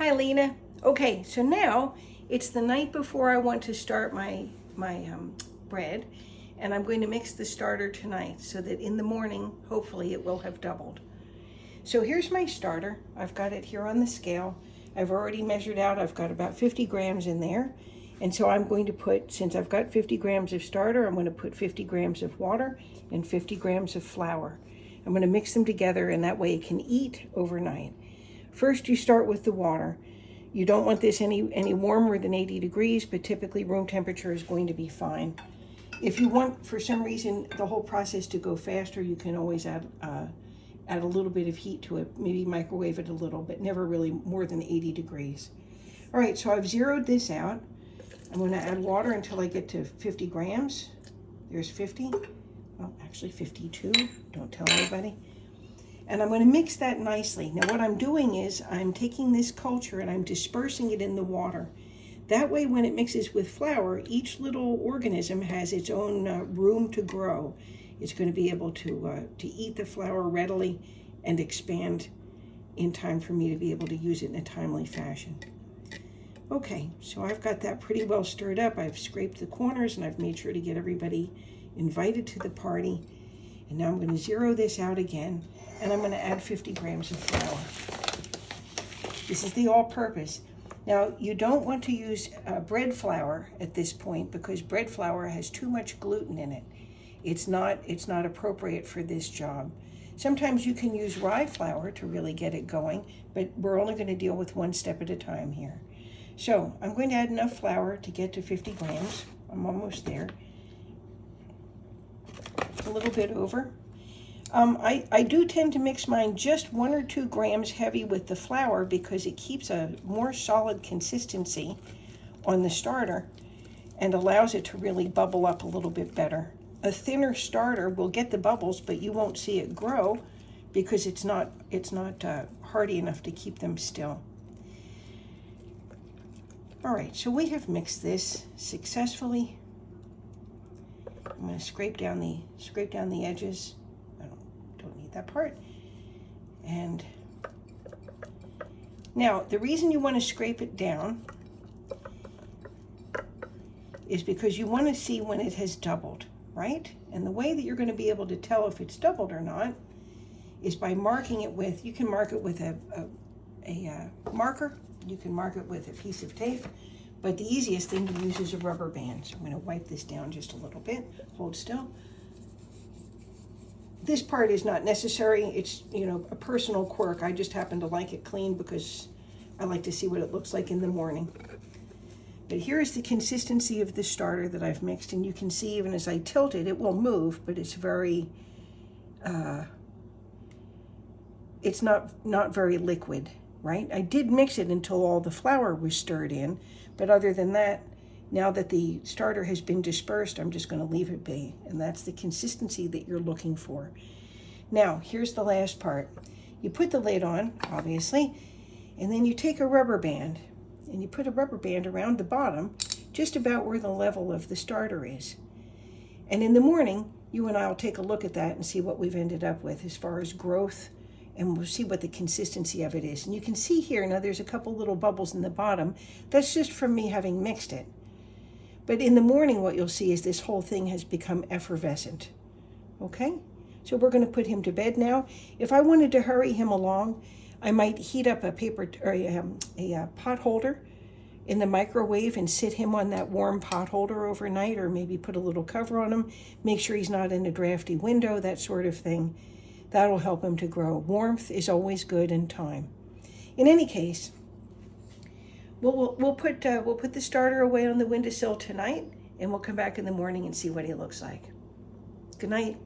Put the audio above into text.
Hi, Lena. Okay, so now it's the night before I want to start my bread, and I'm going to mix the starter tonight so that in the morning, hopefully, it will have doubled. So here's my starter. I've got it here on the scale. I've already measured out. I've got about 50 grams in there. And so I'm going to put, since I've got 50 grams of starter, I'm going to put 50 grams of water and 50 grams of flour. I'm going to mix them together, and that way it can eat overnight. First, you start with the water. You don't want this any warmer than 80 degrees, but typically room temperature is going to be fine. If you want, for some reason, the whole process to go faster, you can always add a little bit of heat to it, maybe microwave it a little, but never really more than 80 degrees. All right, so I've zeroed this out. I'm going to add water until I get to 50 grams. There's 50. Well, actually 52. Don't tell anybody. And I'm going to mix that nicely. Now what I'm doing is I'm taking this culture and I'm dispersing it in the water. That way when it mixes with flour, each little organism has its own room to grow. It's going to be able to eat the flour readily and expand in time for me to be able to use it in a timely fashion. Okay, so I've got that pretty well stirred up. I've scraped the corners and I've made sure to get everybody invited to the party. And now I'm going to zero this out again, and I'm going to add 50 grams of flour. This is the all-purpose. Now, you don't want to use bread flour at this point because bread flour has too much gluten in it. It's not appropriate for this job. Sometimes you can use rye flour to really get it going, but we're only going to deal with one step at a time here. So I'm going to add enough flour to get to 50 grams. I'm almost there. A little bit over. I do tend to mix mine just 1 or 2 grams heavy with the flour because it keeps a more solid consistency on the starter and allows it to really bubble up a little bit better. A thinner starter will get the bubbles, but you won't see it grow because it's not hardy enough to keep them still. All right, so we have mixed this successfully. I'm going to scrape down the edges. I don't need that part. And now the reason you want to scrape it down is because you want to see when it has doubled, right? And the way that you're going to be able to tell if it's doubled or not is by marking it with, you can mark it with a marker, you can mark it with a piece of tape, but the easiest thing to use is a rubber band. So I'm going to wipe this down just a little bit. Hold still. This part is not necessary. It's, a personal quirk. I just happen to like it clean because I like to see what it looks like in the morning. But here is the consistency of the starter that I've mixed, and you can see even as I tilt it, it will move, but it's very, it's not very liquid, right? I did mix it until all the flour was stirred in, but other than that, now that the starter has been dispersed, I'm just going to leave it be, and that's the consistency that you're looking for. Now, here's the last part. You put the lid on, obviously, and then you take a rubber band, and you put a rubber band around the bottom, just about where the level of the starter is. And in the morning, you and I will take a look at that and see what we've ended up with as far as growth, and we'll see what the consistency of it is. And you can see here, now there's a couple little bubbles in the bottom. That's just from me having mixed it. But in the morning, what you'll see is this whole thing has become effervescent. Okay? So we're going to put him to bed now. If I wanted to hurry him along, I might heat up a paper or a pot holder in the microwave and sit him on that warm pot holder overnight, or maybe put a little cover on him, make sure he's not in a drafty window, that sort of thing. That'll help him to grow. Warmth is always good in time. In any case, we'll put the starter away on the windowsill tonight, and we'll come back in the morning and see what he looks like. Good night.